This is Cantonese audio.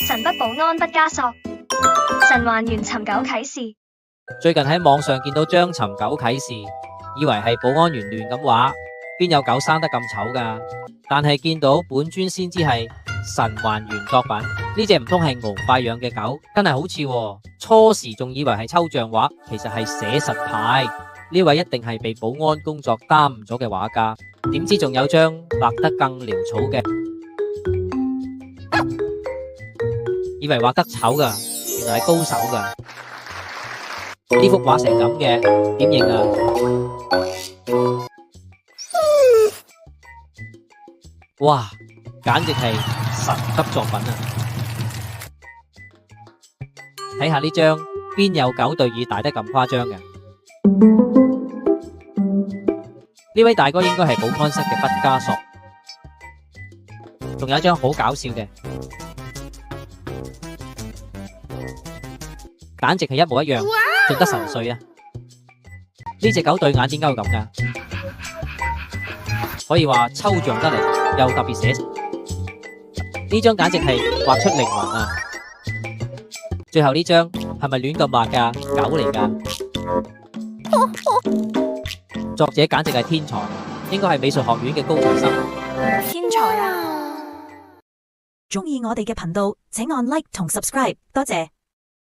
神不保安不加索，神還原尋狗啟事。最近喺網上見到張尋狗啟事，以為係保安員亂咁話，邊有狗生得咁醜噶？但係見到本尊先知係神還原作品，呢隻唔通係敖拜養嘅狗，真係好似喎。初時仲以為係抽象畫，其實係寫實派。呢位一定係被保安工作耽誤咗嘅畫家，點知仲有張畫得更潦草嘅，以為畫得醜噶，原來係高手噶。呢幅畫成咁嘅，點認啊？哇，簡直係神級作品啊！睇下呢張，邊有狗對耳大得咁誇張嘅？呢位大哥應該係保安室嘅畢加索。仲有一張好搞笑嘅，簡直係一模一樣，盡得神髓啊！呢隻狗對眼點解會咁噶？可以話抽象得嚟，又特別寫實。呢張簡直係畫出靈魂啊！最後呢張係咪亂咁畫噶？狗嚟噶？作者簡直係天才，應該係美術學院嘅高材生。天才啊！鍾意我哋嘅頻道，請按 like 同 subscribe，多謝。